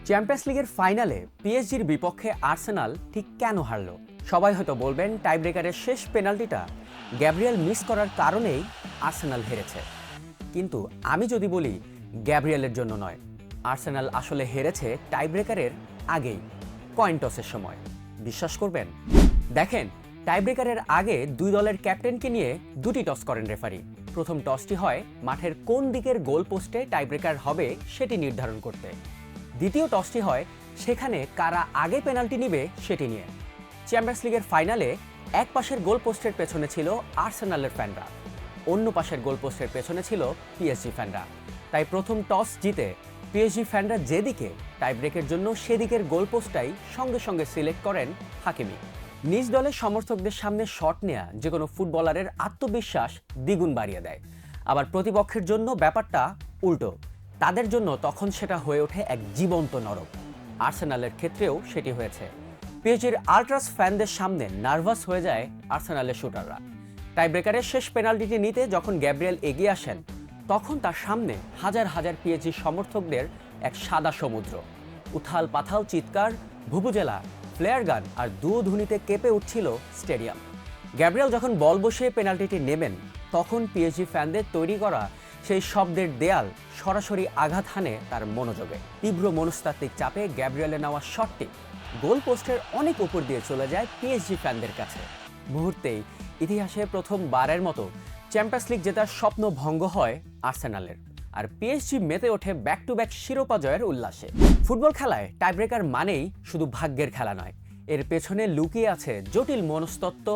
Champions লিগের ফাইনালে পিএসজির বিপক্ষে আর্সেনাল ঠিক কেন হারল? সবাই হয়তো বলবেন টাইব্রেকারের শেষ পেনাল্টিটা গ্যাব্রিয়েল মিস করার কারণেই আর্সেনাল হেরেছে। কিন্তু আমি যদি বলি গ্যাব্রিয়েলের জন্য নয়, আর্সেনাল আসলে হেরেছে টাইব্রেকারের আগেই, কয়েন টসের সময়। বিশ্বাস করবেন? দেখেন, টাইব্রেকারের আগে দুই দলের ক্যাপ্টেনকে নিয়ে দুটি টস করেন রেফারি। প্রথম টসটি হয় মাঠের কোন দিকের গোল পোস্টে টাইব্রেকার হবে সেটি নির্ধারণ করতে। দ্বিতীয় টসটি হয় সেখানে কারা আগে পেনাল্টি নিবে সেটি নিয়ে। চ্যাম্পিয়ন্স লিগের ফাইনালে এক পাশের গোল পোস্টের পেছনে ছিল আর্সেনালের ফ্যানরা, অন্য পাশের গোল পোস্টের পেছনে ছিল পিএসজি ফ্যানরা। তাই প্রথম টস জিতে পিএসজি ফ্যানরা যেদিকে, টাইব্রেকের জন্য সেদিকের গোল পোস্টটাই সঙ্গে সঙ্গে সিলেক্ট করেন হাকিমি। নিজ দলের সমর্থকদের সামনে শট নেয়া যে কোনো ফুটবলারের আত্মবিশ্বাস দ্বিগুণ বাড়িয়ে দেয়। আবার প্রতিপক্ষের জন্য ব্যাপারটা উল্টো, তাদের জন্য তখন সেটা হয়ে ওঠে এক জীবন্ত নরক। আর্সেনালের ক্ষেত্রেও সেটি হয়েছে। পিএসজির আল্ট্রাস ফ্যানদের সামনে নার্ভাস হয়ে যায় আর্সেনালের শুটাররা। টাইব্রেকারের শেষ পেনাল্টিটি নিতে যখন গ্যাব্রিয়েল এগিয়ে আসেন, তখন তার সামনে হাজার হাজার পিএসজি সমর্থকদের এক সাদা সমুদ্র। উথাল পাথাল চিৎকার, ভুভুজেলা, ফ্লেয়ার গান আর দুধুনিতে কেঁপে উঠছিল স্টেডিয়াম। গ্যাব্রিয়েল যখন বল বসিয়ে পেনাল্টিটি নেবেন, তখন পিএসজি ফ্যানদের তৈরি করা সেই শব্দের দেয়াল সরাসরি আঘাত হানে তার মনোযোগে। তীব্র মনস্তাত্ত্বিক চাপে গ্যাব্রিয়েলে নেওয়া শটটি গোল পোস্টের অনেক উপর দিয়ে চলে যায় পিএসজি ফ্যানদের কাছে। মুহূর্তেই ইতিহাসে প্রথমবারের মতো চ্যাম্পিয়ন্স লিগ জেতার স্বপ্ন ভঙ্গ হয় আর্সেনালের, আর পিএসজি মেতে ওঠে ব্যাক টু ব্যাক শিরোপা জয়ের উল্লাসে। ফুটবল খেলায় টাইব্রেকার মানেই শুধু ভাগ্যের খেলা নয়, এর পেছনে লুকিয়ে আছে জটিল মনস্তত্ত্ব,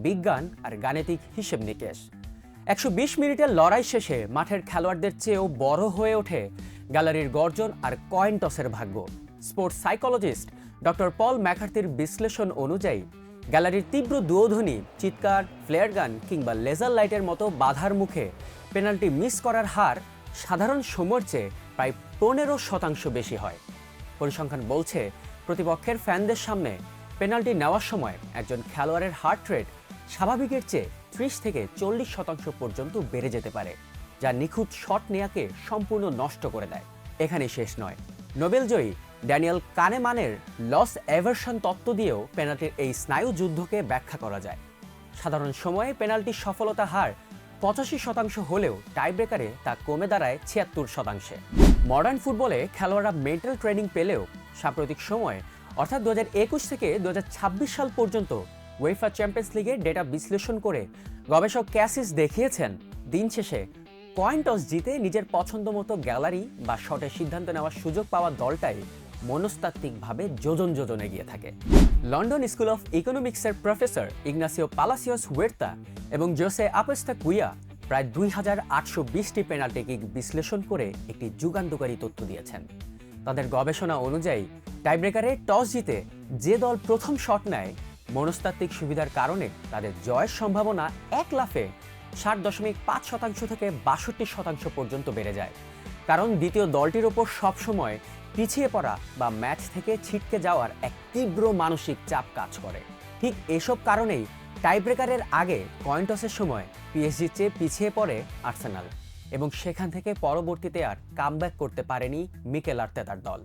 বিজ্ঞান আর গাণিতিক হিসেব নিকেশ। 120 মিনিটের লড়াই শেষে মাঠের খেলোয়াড়দের চেয়েও বড় হয়ে ওঠে গ্যালারির গর্জন আর কয়েন টসের ভাগ্য। স্পোর্টস সাইকোলজিস্ট ডক্টর পল ম্যাকার্থির বিশ্লেষণ অনুযায়ী, গ্যালারির তীব্র দুয়োধ্বনি, চিৎকার, ফ্লেয়ার গান কিংবা লেজার লাইটের মতো বাধার মুখে পেনাল্টি মিস করার হার সাধারণ সময়ের চেয়ে প্রায় 15% বেশি হয়। পরিসংখ্যান বলছে, প্রতিপক্ষের ফ্যানদের সামনে পেনাল্টি নেওয়ার সময় একজন খেলোয়াড়ের হার্ট রেট স্বাভাবিকের চেয়ে 30 থেকে 40% পর্যন্ত বেড়ে যেতে পারে, যা নিখুঁত শট নেয়াকে সম্পূর্ণ নষ্ট করে দেয়। এখানেই শেষ নয়, নোবেলজয়ী ড্যানিয়েল কানেমানের লস অ্যাভারশন তত্ত্ব দিয়েও পেনাল্টির এই স্নায়ু যুদ্ধকে ব্যাখ্যা করা যায়। সাধারণ সময়ে পেনাল্টির সফলতা হার 85% হলেও টাইব্রেকারে তা কমে দাঁড়ায় 76%। মডার্ন ফুটবলে খেলোয়াড়রা মেন্টাল ট্রেনিং পেলেও সাম্প্রতিক সময়ে, অর্থাৎ 2021 থেকে 2026 সাল পর্যন্ত উয়েফা চ্যাম্পিয়ন্স লিগের ডেটা বিশ্লেষণ করে গবেষক ক্যাসিস দেখিয়েছেন, দিন শেষে কয়েন টস জিতে নিজের পছন্দ মতো গ্যালারি বা শটের সিদ্ধান্ত নেওয়ার সুযোগ পাওয়া দলটাই মনস্তাত্ত্বিকভাবে যোজন যোজন এগিয়ে থাকে। লন্ডন স্কুল অফ ইকোনমিক্সের প্রফেসর ইগনাসিও পালাসিওস হুয়ের্তা এবং জোসে আপেস্তাকুইয়া প্রায় 2820টি পেনাল্টি কিক বিশ্লেষণ করে একটি যুগান্তকারী তথ্য দিয়েছেন। তাদের গবেষণা অনুযায়ী, টাইব্রেকারে টস জিতে যে দল প্রথম শট নেয়, মনস্তাত্ত্বিক সুবিধার কারণে তাদের জয়ের সম্ভাবনা এক লাফে 60.5% থেকে 62% পর্যন্ত বেড়ে যায়। কারণ দ্বিতীয় দলটির ওপর সবসময় পিছিয়ে পড়া বা ম্যাচ থেকে ছিটকে যাওয়ার এক তীব্র মানসিক চাপ কাজ করে। ঠিক এসব কারণেই টাইব্রেকারের আগে কয়েন টসের সময় পিএসজির চেয়ে পিছিয়ে পড়ে আর্সেনাল, এবং সেখান থেকে পরবর্তীতে আর কামব্যাক করতে পারেনি মিকেল আর্তেতার দল।